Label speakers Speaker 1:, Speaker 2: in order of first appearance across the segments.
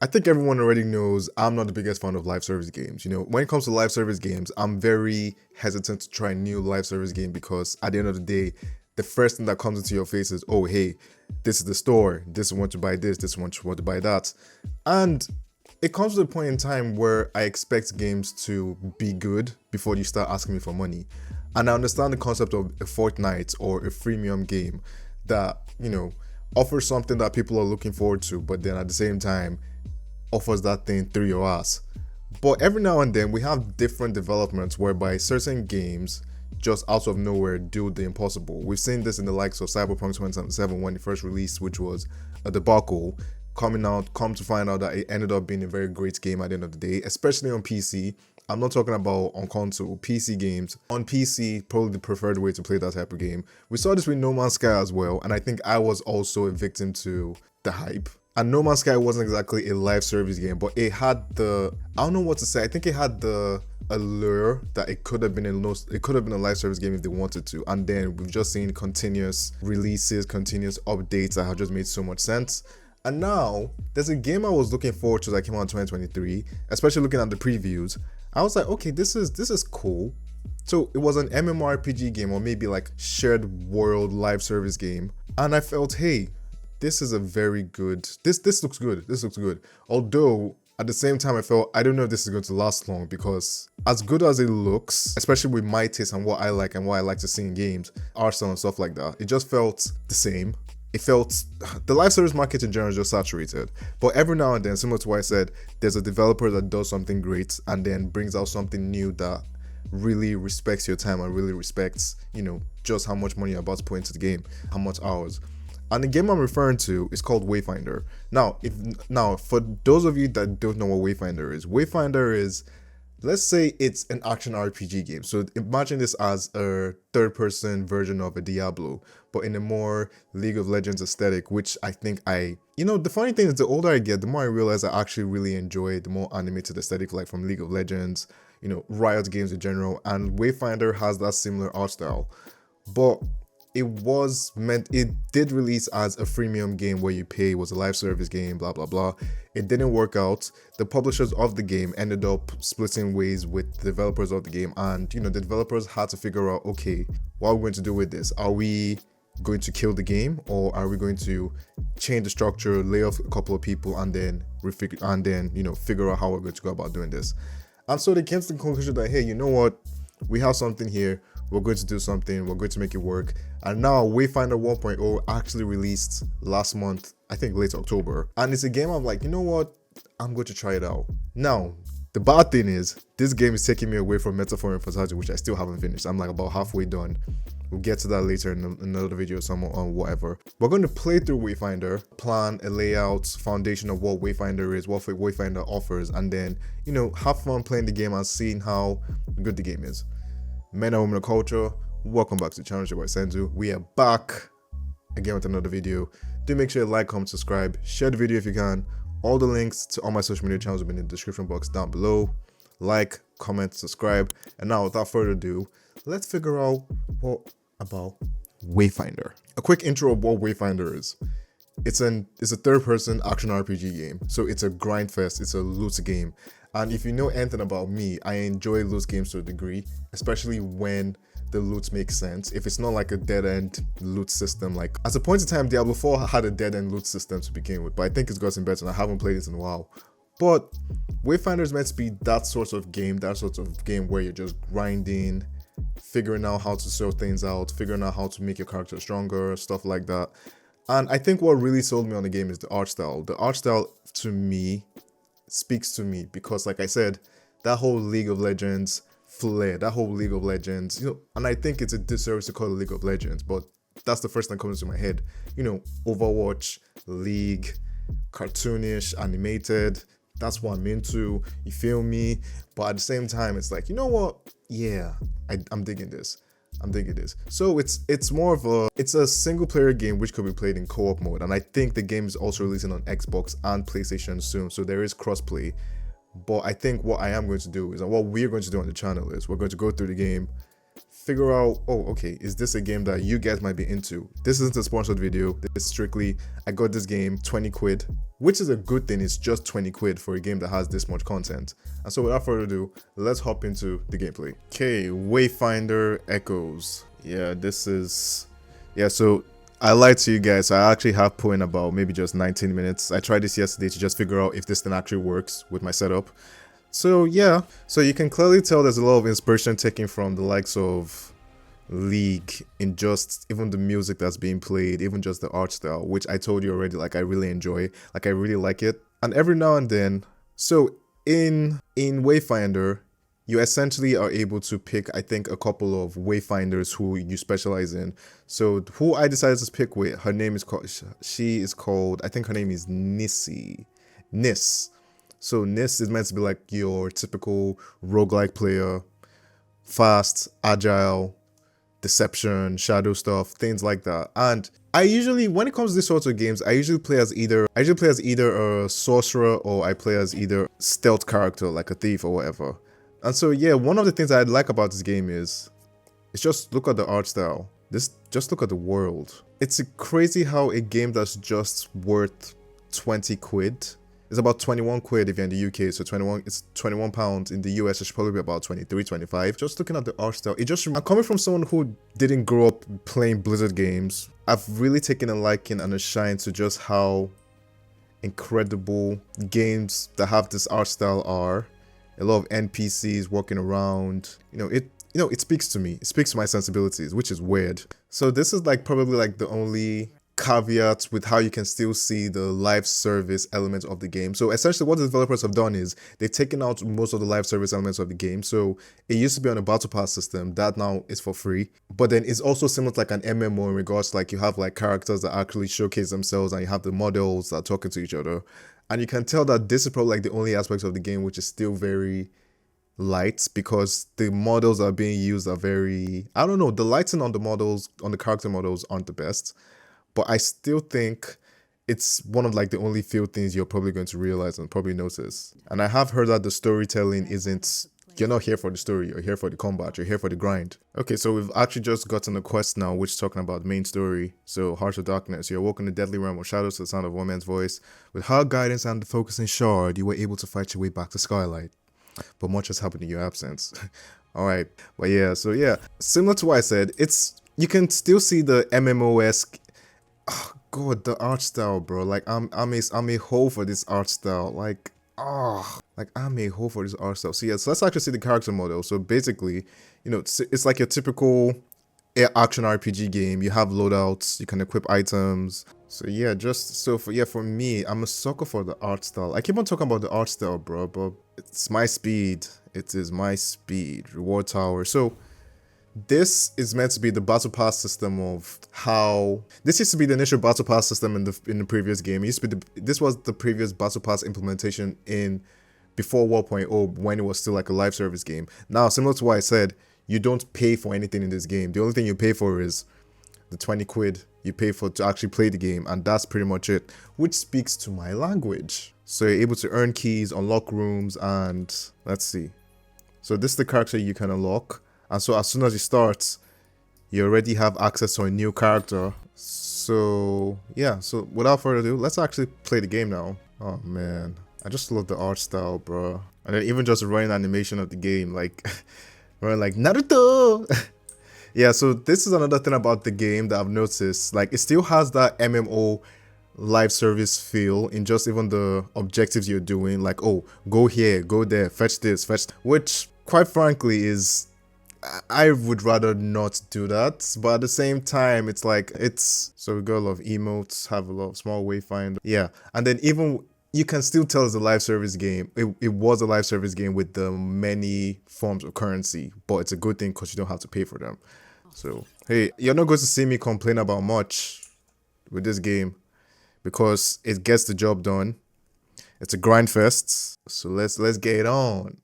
Speaker 1: I think everyone already knows I'm not the biggest fan of live service games. When it comes to live service games, I'm very hesitant to try a new live service game because at the end of the day, the first thing that comes into your face is, oh, hey, this is the store. This is want to buy this. This is want to buy that. And it comes to a point in time where I expect games to be good before you start asking me for money. And I understand the concept of a Fortnite or a freemium game that, offers something that people are looking forward to, but then at the same time offers that thing through your ass. But every now and then we have different developments whereby certain games just out of nowhere do the impossible. We've seen this in the likes of Cyberpunk 2077 when it first released, which was a debacle. Come to find out that it ended up being a very great game at the end of the day, especially on PC. I'm not talking about on console, PC games. On PC, probably the preferred way to play that type of game. We saw this with No Man's Sky as well, and I think I was also a victim to the hype. And No Man's Sky wasn't exactly a live service game, but it had I don't know what to say. I think it had the allure that it could have been a live service game if they wanted to. And then we've just seen continuous releases, continuous updates that have just made so much sense. And now there's a game I was looking forward to that came out in 2023, especially looking at the previews. I was like, okay, this is cool. So it was an MMORPG game, or maybe like shared world live service game. And I felt, hey, this is a very good, this looks good. This looks good. Although at the same time, I felt, I don't know if this is going to last long, because as good as it looks, especially with my taste and what I like to see in games, art style and stuff like that, it just felt the same. It felt, the live service market in general is just saturated. But every now and then, similar to what I said, there's a developer that does something great and then brings out something new that really respects your time and really respects, just how much money you're about to put into the game, how much hours. And the game I'm referring to is called Wayfinder. Now, for those of you that don't know what Wayfinder is, let's say it's an action RPG game. So imagine this as a third-person version of a Diablo, but in a more League of Legends aesthetic, which I think the funny thing is, the older I get, the more I realize I actually really enjoy the more animated aesthetic, like from League of Legends, Riot games in general, and Wayfinder has that similar art style. But it did release as a freemium game where you pay, was a live service game, blah, blah, blah. It didn't work out. The publishers of the game ended up splitting ways with the developers of the game. And, the developers had to figure out, okay, what are we going to do with this? Are we going to kill the game, or are we going to change the structure, lay off a couple of people, and then figure out how we're going to go about doing this? And so they came to the conclusion that, hey, you know what? We have something here. We're going to do something. We're going to make it work. And now Wayfinder 1.0 actually released last month, I think late October. And it's a game I'm like, you know what? I'm going to try it out. Now, the bad thing is, this game is taking me away from Metaphor and Fantasy, which I still haven't finished. I'm like about halfway done. We'll get to that later in another video somewhere on whatever. We're going to play through Wayfinder, plan a layout, foundation of what Wayfinder is, what Wayfinder offers, and then, have fun playing the game and seeing how good the game is. Men and women of culture, welcome back to the channel. It's your boy Senzu. We are back again with another video. Do make sure you like, comment, subscribe, share the video if you can. All the links to all my social media channels will be in the description box down below. Like, comment, subscribe. And now without further ado, let's figure out what about Wayfinder. A quick intro of what Wayfinder is. It's a third-person action RPG game. So it's a grind fest, it's a loot game. And if you know anything about me, I enjoy loot games to a degree, especially when the loot makes sense. If it's not like a dead-end loot system, like at a point in time, Diablo 4 had a dead-end loot system to begin with, but I think it's gotten better and I haven't played it in a while. But Wayfinder is meant to be that sort of game where you're just grinding, figuring out how to sort things out, figuring out how to make your character stronger, stuff like that. And I think what really sold me on the game is the art style. The art style, to me, speaks to me because, like I said, that whole League of Legends flair, and I think it's a disservice to call it League of Legends, but that's the first thing that comes to my head. Overwatch, League, cartoonish, animated, that's what I'm into, you feel me? But at the same time, it's like, you know what? Yeah, I'm digging this. So it's more of a single player game which could be played in co-op mode, and I think the game is also releasing on Xbox and PlayStation soon, so there is crossplay. But I think what I am going to do is, and what we're going to do on the channel is, we're going to go through the game, figure out, oh, okay, is this a game that you guys might be into? This isn't a sponsored video. This is strictly, I got this game 20 quid, which is a good thing. It's just 20 quid for a game that has this much content. And so without further ado, let's hop into the gameplay. Okay, Wayfinder Echoes. Yeah, so I lied to you guys. I actually have put in about maybe just 19 minutes. I tried this yesterday to just figure out if this thing actually works with my setup. So yeah, so you can clearly tell there's a lot of inspiration taken from the likes of League in just even the music that's being played, even just the art style, which I told you already, like I really enjoy, like I really like it. And every now and then, so in Wayfinder, you essentially are able to pick, I think, a couple of Wayfinders who you specialize in. So who I decided to pick with, her name is called, I think her name is Nis. So Nis is meant to be like your typical roguelike player, fast, agile, deception, shadow stuff, things like that. And I usually, when it comes to these sorts of games, I usually play as either a sorcerer or I play as either stealth character like a thief or whatever. And so yeah, one of the things I like about this game is, it's just look at the art style. Just look at the world. It's crazy how a game that's just worth 20 quid. It's about 21 quid if you're in the UK, so it's 21 pounds. In the US, it should probably be about 23, 25. Just looking at the art style, I'm coming from someone who didn't grow up playing Blizzard games. I've really taken a liking and a shine to just how incredible games that have this art style are. A lot of NPCs walking around, it speaks to me. It speaks to my sensibilities, which is weird. So this is like probably like the only caveat with how you can still see the live service element of the game. So essentially what the developers have done is they've taken out most of the live service elements of the game. So it used to be on a battle pass system that now is for free, but then it's also similar to like an MMO in regards to like you have like characters that actually showcase themselves and you have the models that are talking to each other. And you can tell that this is probably like the only aspects of the game which is still very light, because the models that are being used are very, I don't know, the lighting on the models, on the character models aren't the best. But I still think it's one of like the only few things you're probably going to realize and probably notice. And I have heard that the storytelling isn't, you're not here for the story, you're here for the combat, you're here for the grind. Okay, so we've actually just gotten a quest now which is talking about the main story. So Heart of Darkness, you're walking the deadly realm of shadows to the sound of one man's voice. With hard guidance and the focusing shard, you were able to fight your way back to Skylight. But much has happened in your absence. Alright, but yeah, so yeah, similar to what I said, you can still see the MMO-esque. Oh god, the art style, bro. Like I'm a hoe for this art style. Like I'm a hoe for this art style. So yeah, so let's actually see the character model. So basically, it's like your typical action RPG game. You have loadouts, you can equip items. So yeah, for me, I'm a sucker for the art style. I keep on talking about the art style, bro, but it's my speed. It is my speed. Reward tower. So this is meant to be the battle pass system of how this used to be the initial battle pass system in the previous game. It used to be this was the previous battle pass implementation in before 1.0 when it was still like a live service game. Now, similar to what I said, you don't pay for anything in this game. The only thing you pay for is the 20 quid you pay for to actually play the game, and that's pretty much it, which speaks to my language. So you're able to earn keys, unlock rooms, and let's see. So this is the character you can unlock. And so as soon as you start, you already have access to a new character. So yeah, so without further ado, let's actually play the game now. Oh man, I just love the art style, bro. And then even just running animation of the game, like running like Naruto. Yeah, so this is another thing about the game that I've noticed. Like it still has that MMO live service feel in just even the objectives you're doing. Like, oh, go here, go there, fetch this, which quite frankly is, I would rather not do that, but at the same time, it's like, so we got a lot of emotes, have a lot of small wayfinder. Yeah, and then even, you can still tell it's a live service game. It was a live service game with the many forms of currency, but it's a good thing because you don't have to pay for them. So, hey, you're not going to see me complain about much with this game because it gets the job done. It's a grind fest, so let's get it on.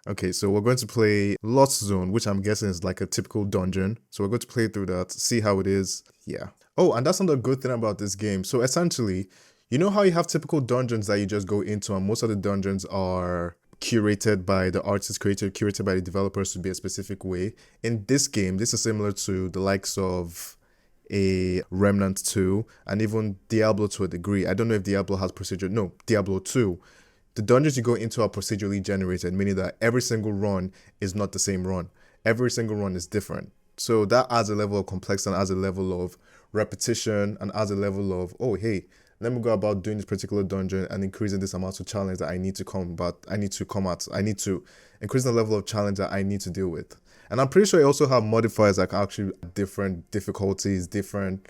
Speaker 1: Okay, so we're going to play Lost Zone, which I'm guessing is like a typical dungeon. So we're going to play through that, see how it is. Yeah. Oh, and that's another good thing about this game. So essentially, you know how you have typical dungeons that you just go into, and most of the dungeons are curated by the artists, curated by the developers to be a specific way. In this game, this is similar to the likes of a Remnant 2 and even Diablo to a degree. I don't know if Diablo has procedural. No, Diablo 2. The dungeons you go into are procedurally generated, meaning that every single run is not the same run. Every single run is different. So that adds a level of complexity and adds a level of repetition and adds a level of, oh, hey, let me go about doing this particular dungeon and increasing this amount of challenge that I need to I need to increase the level of challenge that I need to deal with. And I'm pretty sure you also have modifiers that can actually different difficulties, different,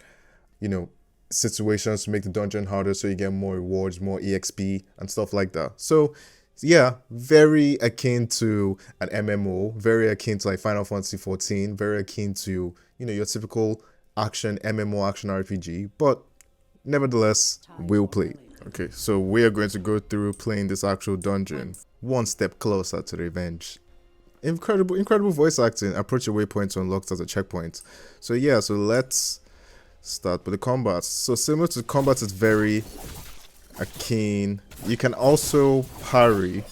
Speaker 1: situations to make the dungeon harder so you get more rewards, more EXP and stuff like that. So yeah, very akin to an MMO, very akin to like Final Fantasy 14, very akin to, your typical action MMO action RPG, but nevertheless, we'll play. Okay, so we are going to go through playing this actual dungeon, one step closer to the revenge. Incredible voice acting. Approach your waypoint to unlock as a checkpoint. So yeah, so let's start with the combat. So similar to combat, it's very akin. You can also parry.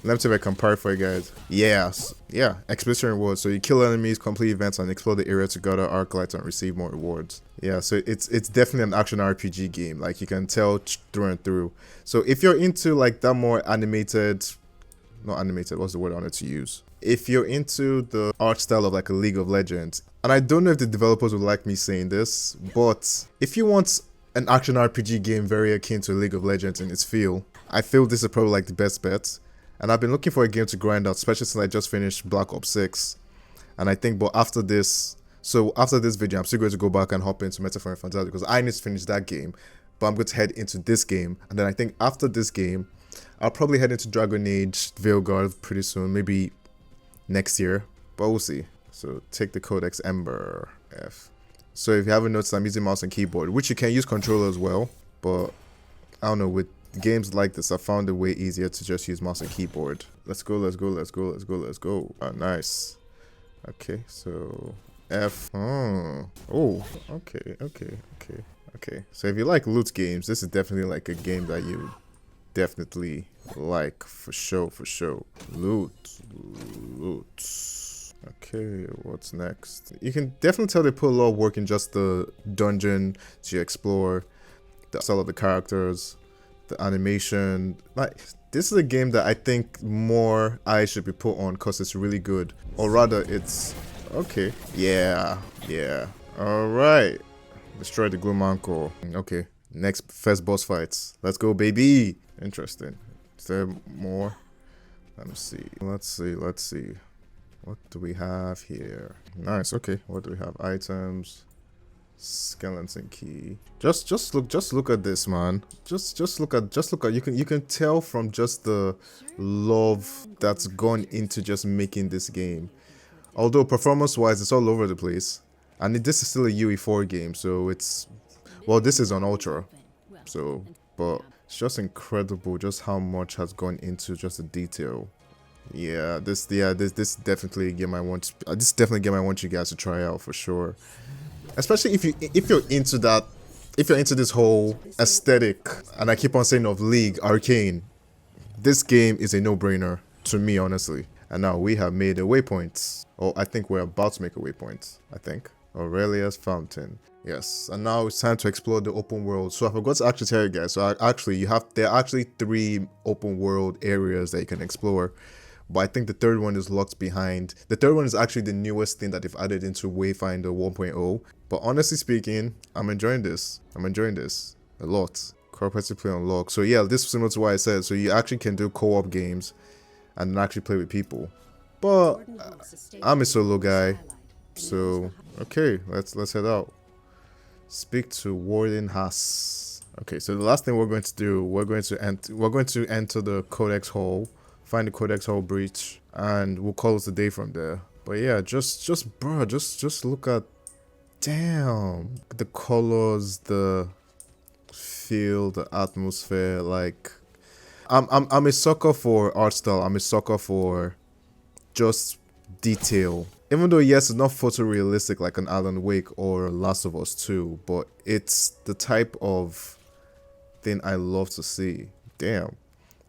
Speaker 1: Let me see if I can parry for you guys. Yes, yeah, expedition rewards. So you kill enemies, complete events, and explore the area to gather arc lights and receive more rewards. Yeah, so it's definitely an action RPG game. Like you can tell through and through. So if you're into like that more animated, not animated, what's the word I wanted to use? If you're into the art style of like a League of Legends, and I don't know if the developers would like me saying this, but if you want an action RPG game very akin to League of Legends in its feel, I feel this is probably like the best bet. And I've been looking for a game to grind out, especially since I just finished Black Ops 6. And I think, but after this video, I'm still going to go back and hop into Metaphor and Fantasy because I need to finish that game. But I'm going to head into this game. And then I think after this game, I'll probably head into Dragon Age Veilguard pretty soon, maybe next year. But we'll see. So take the Codex Ember F. So if you haven't noticed, I'm using mouse and keyboard, which you can use controller as well. But I don't know, with games like this, I found it way easier to just use mouse and keyboard. Let's go. Nice. Okay, so F. Oh, okay. So if you like loot games, this is definitely like a game that you definitely like for sure. Loot. Okay, what's next? You can definitely tell they put a lot of work in just the dungeon to explore, the style of the characters, the animation. Like, this is a game that I think more eyes should be put on because it's really good. Or rather, it's okay. Yeah. All right. Destroy the Gloom Anchor. Okay. Next, first boss fights. Let's go, baby. Interesting. Is there more? Let me see. Let's see. What do we have here? Nice. Okay. What do we have? Items. Skeleton key. Just look at this, man. Just look at you can tell from just the love that's gone into just making this game. Although performance wise it's all over the place. And this is still a UE4 game, so it's, well, this is on Ultra. So, but it's just incredible just how much has gone into just the detail. Yeah, this is definitely a game I want. This is definitely a game I want you guys to try out for sure. Especially if you're into that, if you're into this whole aesthetic, and I keep on saying of League, Arcane, this game is a no-brainer to me, honestly. And now we have made a waypoint, or I think we're about to make a waypoint. I think Aurelia's Fountain. Yes, and now it's time to explore the open world. So I forgot to actually tell you guys. So there are actually 3 open world areas that you can explore. But I think the third one is locked behind. The third one is actually the newest thing that they've added into Wayfinder 1.0. But honestly speaking, I'm enjoying this a lot. Cooperative play unlocked. So yeah, this is similar to what I said. So you actually can do co-op games and actually play with people. But I'm a solo guy. So okay, let's head out. Speak to Warden Haas. Okay, so the last thing we're going to do, we're going to enter the Codex Hall. Find the Codex Hall breach, and we'll call it a day from there. But yeah, just look at, damn, the colors, the feel, the atmosphere. Like, I'm a sucker for art style. I'm a sucker for just detail. Even though yes, it's not photorealistic like an Alan Wake or Last of Us 2, but it's the type of thing I love to see. Damn.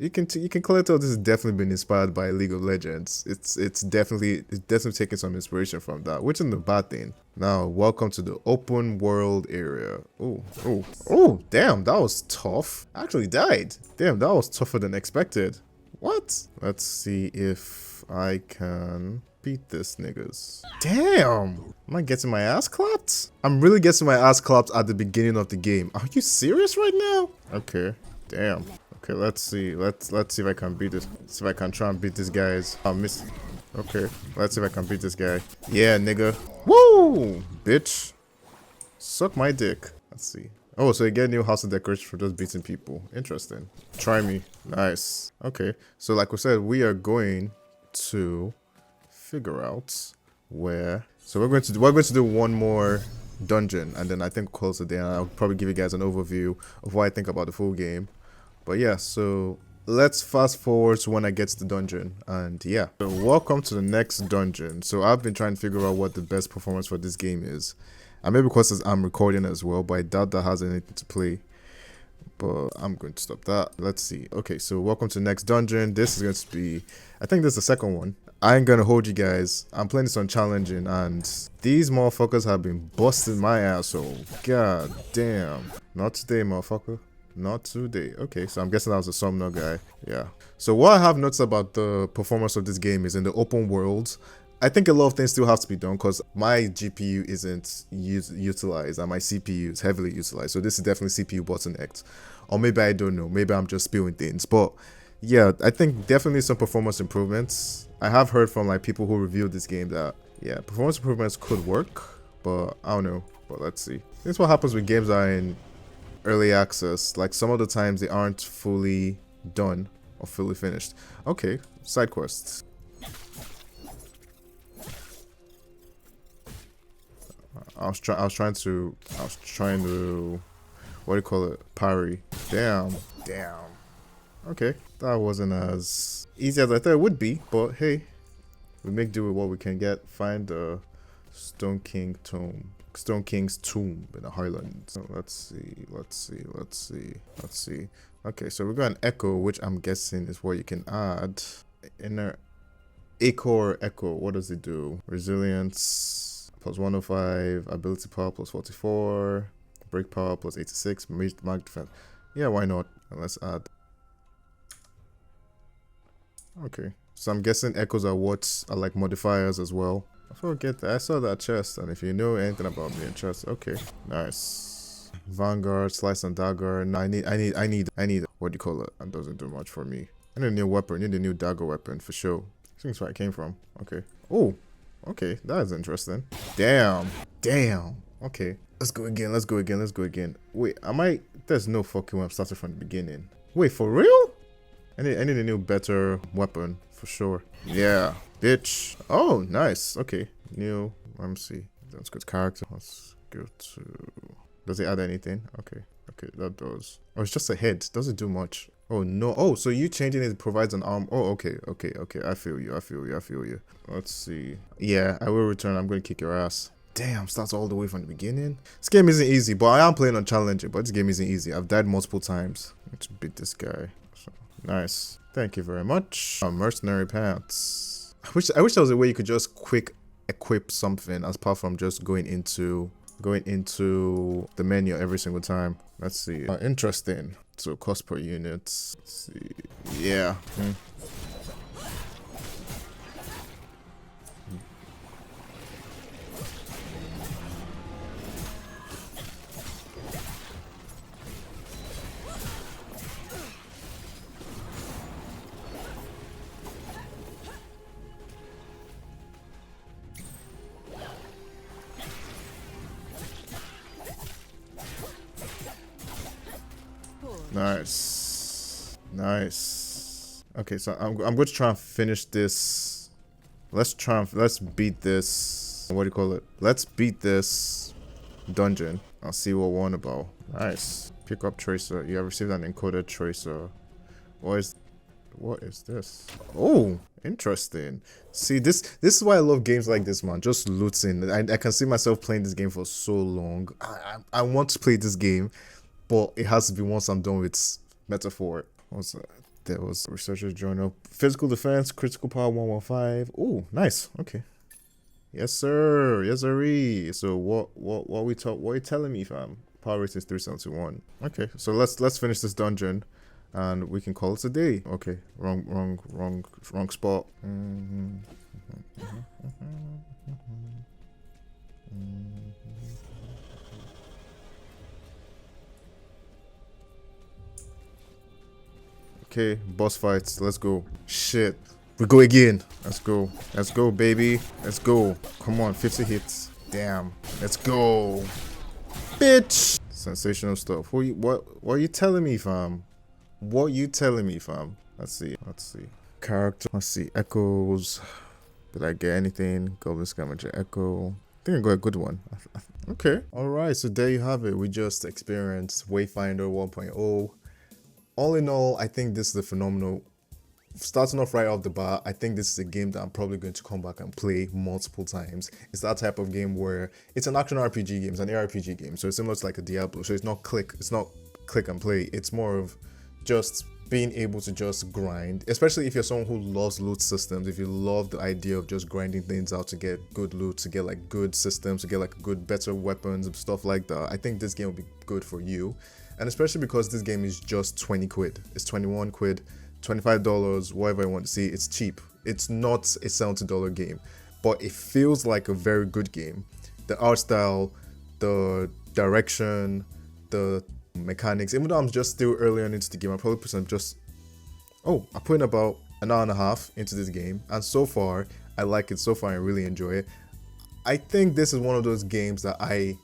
Speaker 1: you can clearly tell this has definitely been inspired by League of Legends. It's definitely taking some inspiration from that, which isn't a bad thing. Now, welcome to the open world area. Oh, damn, that was tough. I actually died. Damn, that was tougher than expected. What? Let's see if I can beat this niggas. Damn! Am I getting my ass clapped? I'm really getting my ass clapped at the beginning of the game. Are you serious right now? Okay. Damn. Okay, let's see. Let's see if I can beat this. See if I can try and beat this guy's. I missed. Okay. Let's see if I can beat this guy. Yeah, nigga. Woo! Bitch. Suck my dick. Let's see. Oh, so you get new house of decoration for just beating people. Interesting. Try me. Nice. Okay. So like we said, we are going to figure out where. So we're going to do one more dungeon, and then I think we'll close it down. I'll probably give you guys an overview of what I think about the full game. But yeah, so let's fast forward to when I get to the dungeon. And yeah, so welcome to the next dungeon. So I've been trying to figure out what the best performance for this game is. And maybe because I'm recording as well, but I doubt that has anything to play. But I'm going to stop that. Let's see. Okay, so welcome to the next dungeon. This is going to be, I think this is the second one. I ain't gonna hold you guys. I'm playing this on challenging, and these motherfuckers have been busting my asshole. God damn. Not today, motherfucker. Not today. Okay, so I'm guessing that was a Sumner guy. Yeah. So what I have noticed about the performance of this game is in the open world, I think a lot of things still have to be done because my GPU isn't utilized and my CPU is heavily utilized. So this is definitely CPU bottlenecked. Or maybe I don't know. Maybe I'm just spewing things. But yeah, I think definitely some performance improvements. I have heard from like people who reviewed this game that, yeah, performance improvements could work. But I don't know. But let's see. This is what happens with games that are in early access. Like some of the times they aren't fully done or fully finished. Okay, side quests. I was trying to what do you call it, parry. Damn. Okay, that wasn't as easy as I thought it would be, but hey, we make do with what we can get. Find the Stone King's tomb in the Highlands. So let's see. Okay, so we got an echo, which I'm guessing is what you can add. Inner echo or echo, what does it do? Resilience plus 105, ability power plus 44, break power plus 86, mag defense. Yeah, why not? And let's add. Okay, so I'm guessing echoes are what are like modifiers as well. I forget that. I saw that chest, and if you know anything about me and chest, okay, nice. Vanguard, slice and dagger. No, I need. What do you call it? That doesn't do much for me. I need a new weapon. I need a new dagger weapon for sure. Seems where I came from. Okay. Oh, okay, that is interesting. Damn. Okay, let's go again. Wait, there's no fucking way I'm starting from the beginning. Wait, for real? I need a new better weapon for sure. Yeah, bitch. Oh, nice. Okay, new. Let me see. That's good character. Let's go to. Does it add anything? Okay, that does. Oh, it's just a head. Doesn't do much. Oh no. Oh, so you changing it provides an arm. Oh, okay. I feel you. Let's see. Yeah, I will return. I'm gonna kick your ass. Damn, starts all the way from the beginning. This game isn't easy, but I am playing on challenging. But this game isn't easy. I've died multiple times. Let's beat this guy. So, nice. Thank you very much. Mercenary pants. I wish there was a way you could just quick equip something as apart from just going into the menu every single time. Let's see. Interesting. So cost per unit. Let's see. Yeah. Nice. Okay, so I'm going to try and finish this. Let's beat this. What do you call it? Let's beat this dungeon. I'll see what we're on about. Nice. Pick up tracer. You have received an encoded tracer. What is this? Oh, interesting. See, this is why I love games like this, man. Just looting. I can see myself playing this game for so long. I want to play this game, but it has to be once I'm done with metaphor. What's that? There was researchers journal. Physical defense, critical power 115. Oh, nice. Okay. Yes, sir. Yes, sirree. So what are you telling me, fam? Power rating is 371. Okay, so let's finish this dungeon and we can call it a day. Okay, wrong spot. Okay, boss fights. Let's go. Shit. We go again. Let's go. Let's go, baby. Let's go. Come on, 50 hits. Damn. Let's go. Bitch. Sensational stuff. What are you telling me, fam? What you telling me, fam? Let's see. Character. Let's see. Echoes. Did I get anything? Goblin Scavenger Echo. I think I got a good one. Okay. Alright, so there you have it. We just experienced Wayfinder 1.0. All in all, I think this is a phenomenal. Starting off right off the bat, I think this is a game that I'm probably going to come back and play multiple times. It's that type of game where it's an action RPG game, it's an ARPG game, so it's similar to like a Diablo. So it's not click and play. It's more of just being able to just grind, especially if you're someone who loves loot systems. If you love the idea of just grinding things out to get good loot, to get like good systems, to get like better weapons and stuff like that, I think this game will be good for you. And especially because this game is just 20 quid. It's 21 quid, $25, whatever you want to see. It's cheap. It's not a $70 game, but it feels like a very good game. The art style, the direction, the mechanics, even though I'm just still early on into the game, I probably put I put in about an hour and a half into this game, and so far I like it. So far I really enjoy it. I think this is one of those games that I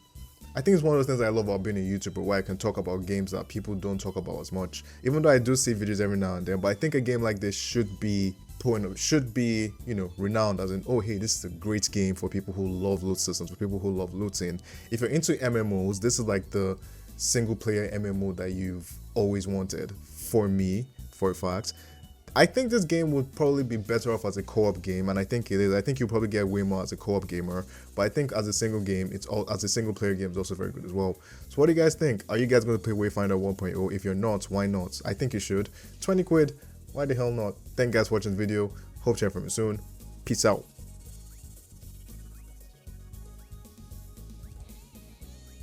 Speaker 1: think it's one of those things I love about being a YouTuber, where I can talk about games that people don't talk about as much, even though I do see videos every now and then. But I think a game like this should be renowned as in, oh hey, this is a great game for people who love loot systems, for people who love looting. If you're into MMOs, this is like the single player MMO that you've always wanted. For me, for a fact, I think this game would probably be better off as a co-op game, and I think it is. I think you'll probably get way more as a co-op gamer, but I think as a single game, as a single player game, it's also very good as well. So what do you guys think? Are you guys going to play Wayfinder 1.0? If you're not, why not? I think you should. 20 quid, why the hell not? Thank you guys for watching the video. Hope to hear from you soon. Peace out.